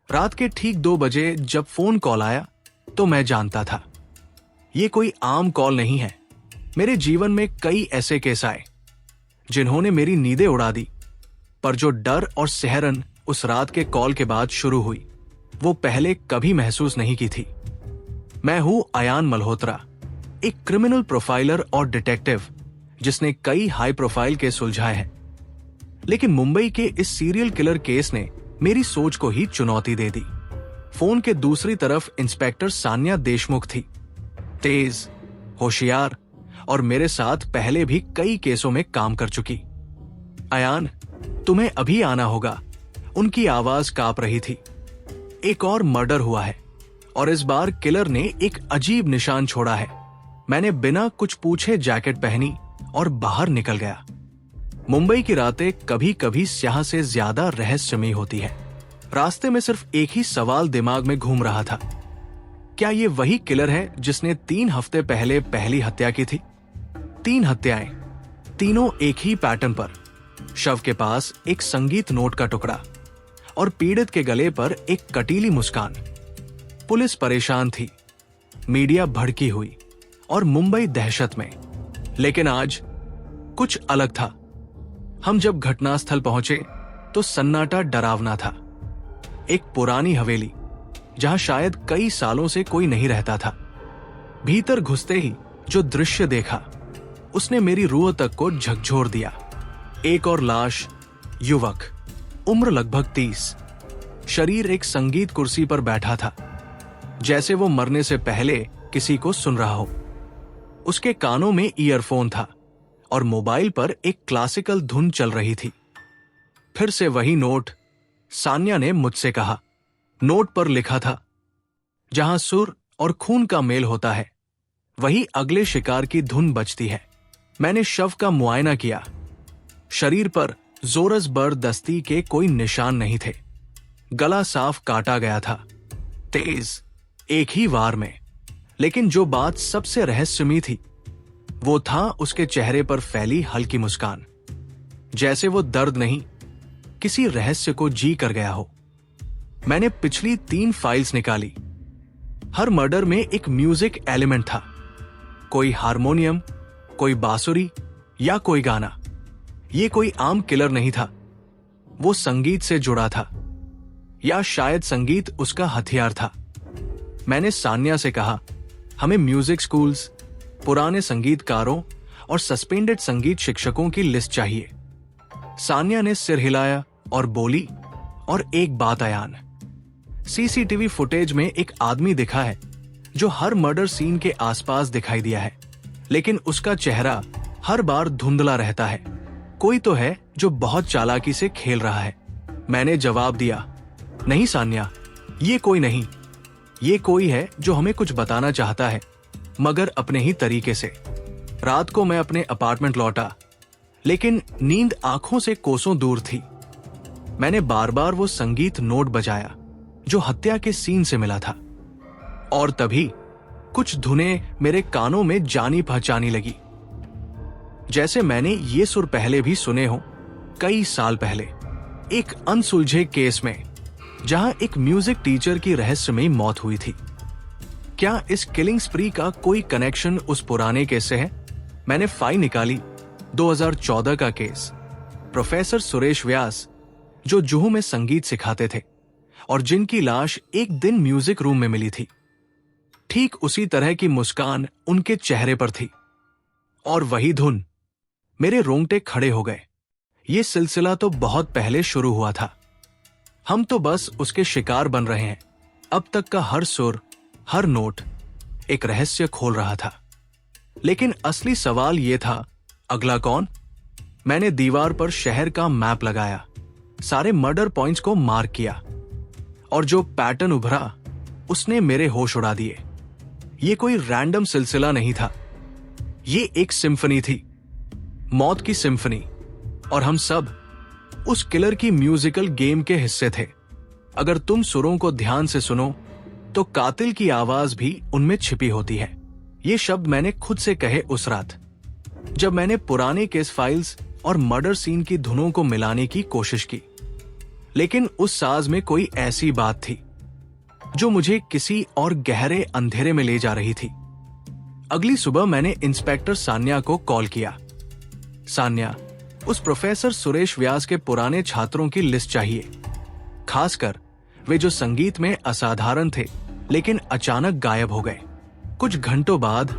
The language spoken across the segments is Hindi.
रात के ठीक 2 बजे जब फोन कॉल आया तो मैं जानता था ये कोई आम कॉल नहीं है। मेरे जीवन में कई ऐसे केस आए जिन्होंने मेरी नींदें उड़ा दी, पर जो डर और सिहरन उस रात के कॉल के बाद शुरू हुई वो पहले कभी महसूस नहीं की थी। मैं हूं अयान मल्होत्रा, एक क्रिमिनल प्रोफाइलर और डिटेक्टिव जिसने कई हाई प्रोफाइल केस सुलझाए हैं। लेकिन मुंबई के इस सीरियल किलर केस ने मेरी सोच को ही चुनौती दे दी। फोन के दूसरी तरफ इंस्पेक्टर सान्या देशमुख थी, तेज, होशियार और मेरे साथ पहले भी कई केसों में काम कर चुकी। अयान, तुम्हें अभी आना होगा, उनकी आवाज कांप रही थी। एक और मर्डर हुआ है और इस बार किलर ने एक अजीब निशान छोड़ा है। मैंने बिना कुछ पूछे जैकेट पहनी और बाहर निकल गया। मुंबई की रातें कभी कभी स्याह से ज्यादा रहस्यमयी होती है। रास्ते में सिर्फ एक ही सवाल दिमाग में घूम रहा था, क्या ये वही किलर है जिसने 3 हफ्ते पहले पहली हत्या की थी? 3 हत्याएं, तीनों एक ही पैटर्न पर। शव के पास एक संगीत नोट का टुकड़ा और पीड़ित के गले पर एक कटीली मुस्कान। पुलिस परेशान थी, मीडिया भड़की हुई और मुंबई दहशत में। लेकिन आज कुछ अलग था। हम जब घटनास्थल पहुंचे तो सन्नाटा डरावना था। एक पुरानी हवेली जहां शायद कई सालों से कोई नहीं रहता था। भीतर घुसते ही जो दृश्य देखा उसने मेरी रूह तक को झकझोर दिया। एक और लाश, युवक, उम्र लगभग 30, शरीर एक संगीत कुर्सी पर बैठा था, जैसे वो मरने से पहले किसी को सुन रहा हो। उसके कानों में ईयरफोन था और मोबाइल पर एक क्लासिकल धुन चल रही थी। फिर से वही नोट, सान्या ने मुझसे कहा। नोट पर लिखा था, जहां सुर और खून का मेल होता है वही अगले शिकार की धुन बजती है। मैंने शव का मुआयना किया। शरीर पर जोरस बरदस्ती के कोई निशान नहीं थे। गला साफ काटा गया था, तेज, एक ही वार में। लेकिन जो बात सबसे रहस्यमयी थी वो था उसके चेहरे पर फैली हल्की मुस्कान, जैसे वो दर्द नहीं, किसी रहस्य को जी कर गया हो। मैंने पिछली 3 फाइल्स निकाली। हर मर्डर में एक म्यूजिक एलिमेंट था, कोई हारमोनियम, कोई बांसुरी या कोई गाना। ये कोई आम किलर नहीं था, वो संगीत से जुड़ा था, या शायद संगीत उसका हथियार था। मैंने सान्या से कहा, हमें म्यूजिक स्कूल्स, पुराने संगीतकारों और सस्पेंडेड संगीत शिक्षकों की लिस्ट चाहिए। सान्या ने सिर हिलाया और बोली, और एक बात अयान, सीसीटीवी फुटेज में एक आदमी दिखा है जो हर मर्डर सीन के आसपास दिखाई दिया है, लेकिन उसका चेहरा हर बार धुंधला रहता है। कोई तो है जो बहुत चालाकी से खेल रहा है। मैंने जवाब दिया, नहीं सान्या, ये कोई नहीं, ये कोई है जो हमें कुछ बताना चाहता है, मगर अपने ही तरीके से। रात को मैं अपने अपार्टमेंट लौटा, लेकिन नींद आंखों से कोसों दूर थी। मैंने बार बार वो संगीत नोट बजाया जो हत्या के सीन से मिला था, और तभी कुछ धुनें मेरे कानों में जानी पहचानी लगी, जैसे मैंने ये सुर पहले भी सुने हो, कई साल पहले एक अनसुलझे केस में जहां एक म्यूजिक टीचर की रहस्यमयी मौत हुई थी। क्या इस किलिंग स्प्री का कोई कनेक्शन उस पुराने केस से है? मैंने फाइल निकाली, 2014 का केस। प्रोफेसर सुरेश व्यास, जो जुहू में संगीत सिखाते थे और जिनकी लाश एक दिन म्यूजिक रूम में मिली थी। ठीक उसी तरह की मुस्कान उनके चेहरे पर थी, और वही धुन। मेरे रोंगटे खड़े हो गए। ये सिलसिला तो बहुत पहले शुरू हुआ था, हम तो बस उसके शिकार बन रहे हैं। अब तक का हर सुर, हर नोट एक रहस्य खोल रहा था। लेकिन असली सवाल यह था, अगला कौन? मैंने दीवार पर शहर का मैप लगाया, सारे मर्डर पॉइंट्स को मार्क किया, और जो पैटर्न उभरा उसने मेरे होश उड़ा दिए। ये कोई रैंडम सिलसिला नहीं था, ये एक सिम्फनी थी, मौत की सिम्फनी, और हम सब उस किलर की म्यूजिकल गेम के हिस्से थे। अगर तुम सुरों को ध्यान से सुनो तो कातिल की आवाज भी उनमें छिपी होती है। ये शब्द मैंने खुद से कहे उस रात, जब मैंने पुराने केस फाइल्स और मर्डर सीन की धुनों को मिलाने की कोशिश की। लेकिन उस साज में कोई ऐसी बात थी जो मुझे किसी और गहरे अंधेरे में ले जा रही थी। अगली सुबह मैंने इंस्पेक्टर सान्या को कॉल किया। सान्या, उस प्रोफेसर सुरेश व्यास के पुराने छात्रों की लिस्ट चाहिए, खासकर वे जो संगीत में असाधारण थे लेकिन अचानक गायब हो गए। कुछ घंटों बाद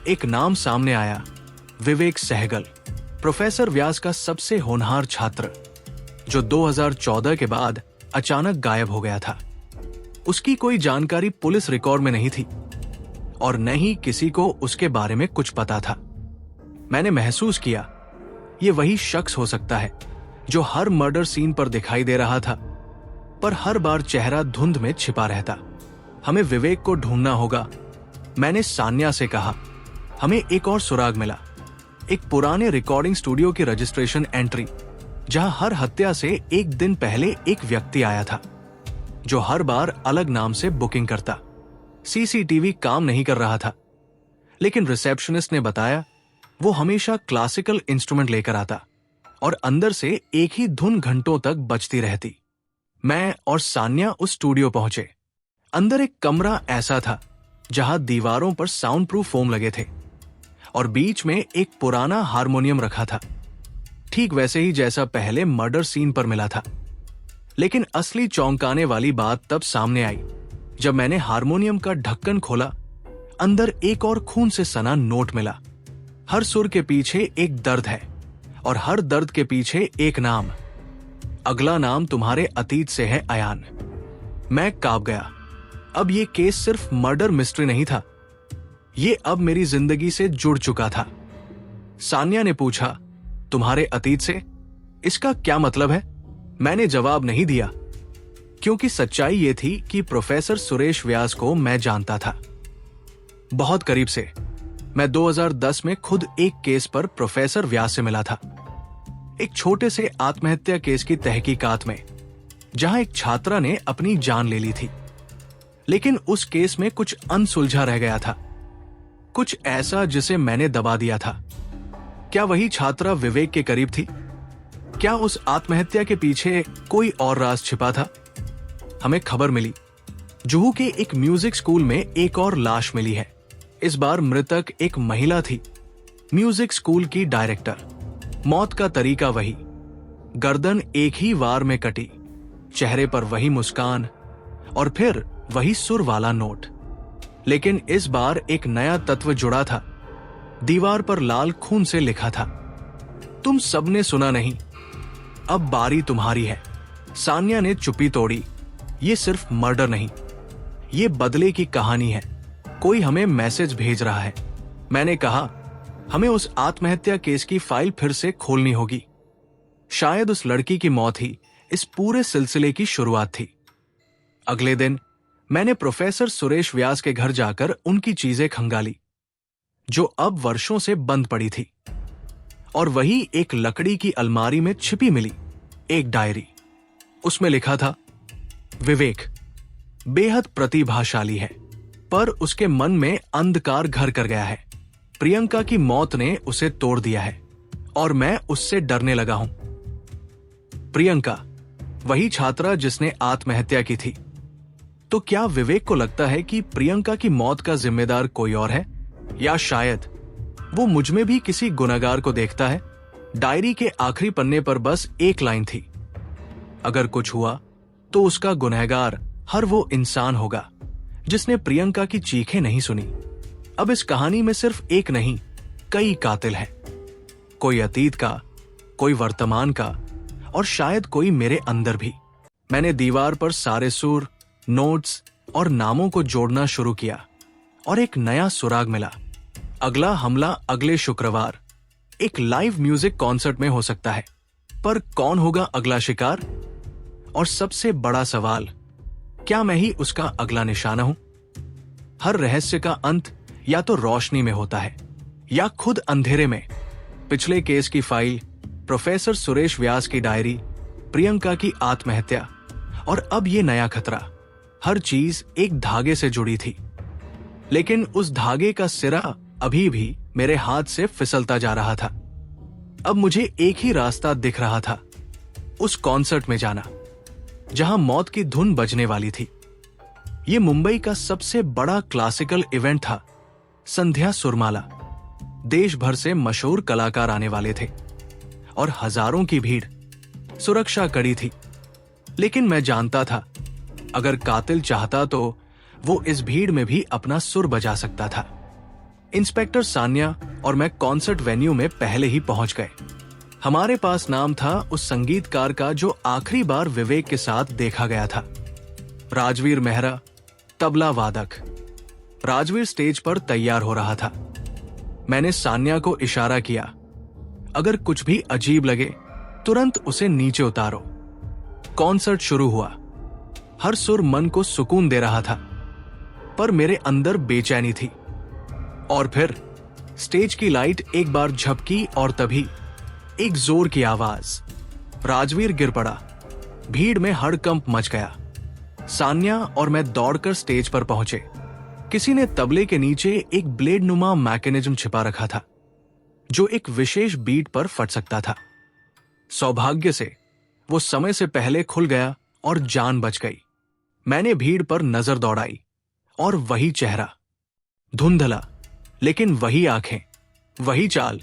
एक नाम सामने आया, विवेक सहगल, प्रोफेसर व्यास का सबसे होनहार छात्र, जो 2014 के बाद अचानक गायब हो गया था। उसकी कोई जानकारी पुलिस रिकॉर्ड में नहीं थी और न ही किसी को उसके बारे में कुछ पता था। मैंने महसूस किया ये वही शख्स हो सकता है जो हर मर्डर सीन पर दिखाई दे रहा था, पर हर बार चेहरा धुंध में छिपा रहता। हमें विवेक को ढूंढना होगा, मैंने सान्या से कहा। हमें एक और सुराग मिला, एक पुराने रिकॉर्डिंग स्टूडियो की रजिस्ट्रेशन एंट्री, जहां हर हत्या से एक दिन पहले एक व्यक्ति आया था जो हर बार अलग नाम से बुकिंग करता। सीसीटीवी काम नहीं कर रहा था, लेकिन रिसेप्शनिस्ट ने बताया वो हमेशा क्लासिकल इंस्ट्रूमेंट लेकर आता और अंदर से एक ही धुन घंटों तक बजती रहती। मैं और सान्या उस स्टूडियो पहुंचे। अंदर एक कमरा ऐसा था जहां दीवारों पर साउंड प्रूफ फोम लगे थे और बीच में एक पुराना हारमोनियम रखा था, ठीक वैसे ही जैसा पहले मर्डर सीन पर मिला था। लेकिन असली चौंकाने वाली बात तब सामने आई जब मैंने हारमोनियम का ढक्कन खोला। अंदर एक और खून से सना नोट मिला। हर सुर के पीछे एक दर्द है और हर दर्द के पीछे एक नाम। अगला नाम तुम्हारे अतीत से है, अयान। मैं कांप गया। अब ये केस सिर्फ मर्डर मिस्ट्री नहीं था, ये अब मेरी जिंदगी से जुड़ चुका था। सान्या ने पूछा, तुम्हारे अतीत से? इसका क्या मतलब है? मैंने जवाब नहीं दिया, क्योंकि सच्चाई ये थी कि प्रोफेसर सुरेश व्यास को मैं जानता था, बहुत करीब से। मैं 2010 में खुद एक केस पर प्रोफेसर व्यास से मिला था, एक छोटे से आत्महत्या केस की तहकीकात में, जहां एक छात्रा ने अपनी जान ले ली थी। लेकिन उस केस में कुछ अनसुलझा रह गया था, कुछ ऐसा जिसे मैंने दबा दिया था। क्या वही छात्रा विवेक के करीब थी? क्या उस आत्महत्या के पीछे कोई और राज छिपा था? हमें खबर मिली, जुहू के एक म्यूजिक स्कूल में एक और लाश मिली है। इस बार मृतक एक महिला थी, म्यूजिक स्कूल की डायरेक्टर। मौत का तरीका वही, गर्दन एक ही वार में कटी, चेहरे पर वही मुस्कान और फिर वही सुर वाला नोट। लेकिन इस बार एक नया तत्व जुड़ा था। दीवार पर लाल खून से लिखा था, तुम सबने सुना नहीं, अब बारी तुम्हारी है। सान्या ने चुप्पी तोड़ी। ये सिर्फ मर्डर नहीं, ये बदले की कहानी है। कोई हमें मैसेज भेज रहा है। मैंने कहा, हमें उस आत्महत्या केस की फाइल फिर से खोलनी होगी। शायद उस लड़की की मौत ही इस पूरे सिलसिले की शुरुआत थी। अगले दिन मैंने प्रोफेसर सुरेश व्यास के घर जाकर उनकी चीजें खंगाली, जो अब वर्षों से बंद पड़ी थी। और वही एक लकड़ी की अलमारी में छिपी मिली एक डायरी। उसमें लिखा था, विवेक बेहद प्रतिभाशाली है, पर उसके मन में अंधकार घर कर गया है। प्रियंका की मौत ने उसे तोड़ दिया है और मैं उससे डरने लगा हूं। प्रियंका, वही छात्रा जिसने आत्महत्या की थी। तो क्या विवेक को लगता है कि प्रियंका की मौत का जिम्मेदार कोई और है, या शायद वो मुझ में भी किसी गुनहगार को देखता है? डायरी के आखिरी पन्ने पर बस एक लाइन थी, अगर कुछ हुआ तो उसका गुनहगार हर वो इंसान होगा जिसने प्रियंका की चीखें नहीं सुनी। अब इस कहानी में सिर्फ एक नहीं, कई कातिल हैं। कोई अतीत का, कोई वर्तमान का और शायद कोई मेरे अंदर भी। मैंने दीवार पर सारे सुर, नोट्स और नामों को जोड़ना शुरू किया और एक नया सुराग मिला। अगला हमला अगले शुक्रवार एक लाइव म्यूजिक कॉन्सर्ट में हो सकता है, पर कौन होगा अगला शिकार? और सबसे बड़ा सवाल, क्या मैं ही उसका अगला निशाना हूं? हर रहस्य का अंत या तो रोशनी में होता है या खुद अंधेरे में। पिछले केस की फाइल, प्रोफेसर सुरेश व्यास की डायरी, प्रियंका की आत्महत्या और अब ये नया खतरा, हर चीज एक धागे से जुड़ी थी। लेकिन उस धागे का सिरा अभी भी मेरे हाथ से फिसलता जा रहा था। अब मुझे एक ही रास्ता दिख रहा था, उस कॉन्सर्ट में जाना, जहां मौत की धुन बजने वाली थी। ये मुंबई का सबसे बड़ा क्लासिकल इवेंट था। संध्या सुरमाला। देश भर से मशहूर कलाकार आने वाले थे और हजारों की भीड़। सुरक्षा कड़ी थी, लेकिन मैं जानता था अगर कातिल चाहता तो वो इस भीड़ में भी अपना सुर बजा सकता था। इंस्पेक्टर सान्या और मैं कॉन्सर्ट वेन्यू में पहले ही पहुंच गए। हमारे पास नाम था उस संगीतकार का जो आखिरी बार विवेक के साथ देखा गया था। राजवीर मेहरा, तबला वादक। राजवीर स्टेज पर तैयार हो रहा था। मैंने सान्या को इशारा किया, अगर कुछ भी अजीब लगे तुरंत उसे नीचे उतारो। कॉन्सर्ट शुरू हुआ। हर सुर मन को सुकून दे रहा था, पर मेरे अंदर बेचैनी थी। और फिर स्टेज की लाइट एक बार झपकी और तभी एक जोर की आवाज। राजवीर गिर पड़ा। भीड़ में हड़कंप मच गया। सान्या और मैं दौड़कर स्टेज पर पहुंचे। किसी ने तबले के नीचे एक ब्लेड नुमा मैकेनिज्म छिपा रखा था जो एक विशेष बीट पर फट सकता था। सौभाग्य से वो समय से पहले खुल गया और जान बच गई। मैंने भीड़ पर नजर दौड़ाई और वही चेहरा, धुंधला लेकिन वही आंखें, वही चाल,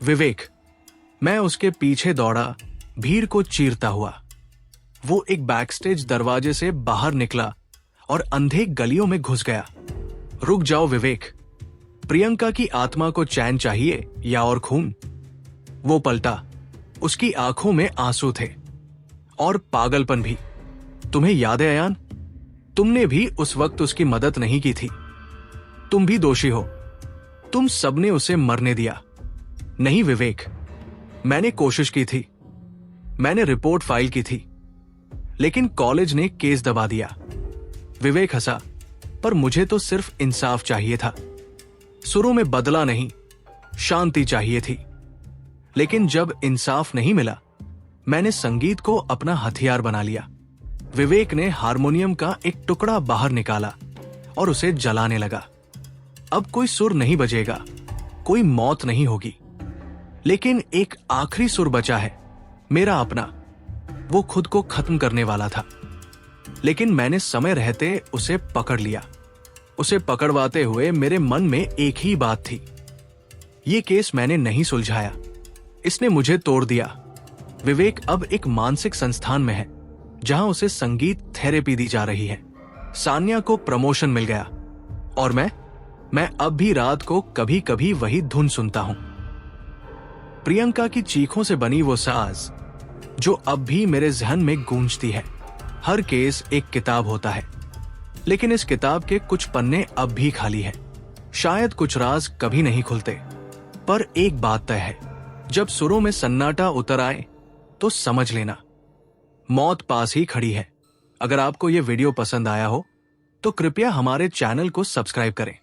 विवेक। मैं उसके पीछे दौड़ा, भीड़ को चीरता हुआ। वो एक बैकस्टेज दरवाजे से बाहर निकला और अंधे गलियों में घुस गया। रुक जाओ विवेक, प्रियंका की आत्मा को चैन चाहिए या और खून? वो पलटा। उसकी आंखों में आंसू थे और पागलपन भी। तुम्हें याद है अयान, तुमने भी उस वक्त उसकी मदद नहीं की थी। तुम भी दोषी हो। तुम सबने उसे मरने दिया। नहीं विवेक, मैंने कोशिश की थी, मैंने रिपोर्ट फाइल की थी, लेकिन कॉलेज ने केस दबा दिया। विवेक हंसा, पर मुझे तो सिर्फ इंसाफ चाहिए था। सुरों में बदला नहीं, शांति चाहिए थी। लेकिन जब इंसाफ नहीं मिला, मैंने संगीत को अपना हथियार बना लिया। विवेक ने हारमोनियम का एक टुकड़ा बाहर निकाला और उसे जलाने लगा। अब कोई सुर नहीं बजेगा, कोई मौत नहीं होगी, लेकिन एक आखिरी सुर बचा है, मेरा अपना। वो खुद को खत्म करने वाला था, लेकिन मैंने समय रहते उसे पकड़ लिया। उसे पकड़वाते हुए मेरे मन में एक ही बात थी, ये केस मैंने नहीं सुलझाया, इसने मुझे तोड़ दिया। विवेक अब एक मानसिक संस्थान में है जहां उसे संगीत थेरेपी दी जा रही है। सान्या को प्रमोशन मिल गया और मैं अब भी रात को कभी कभी वही धुन सुनता हूं। प्रियंका की चीखों से बनी वो साज जो अब भी मेरे जहन में गूंजती है। हर केस एक किताब होता है, लेकिन इस किताब के कुछ पन्ने अब भी खाली हैं। शायद कुछ राज कभी नहीं खुलते, पर एक बात तय है, जब सुरों में सन्नाटा उतर आए तो समझ लेना, मौत पास ही खड़ी है। अगर आपको यह वीडियो पसंद आया हो तो कृपया हमारे चैनल को सब्सक्राइब करें।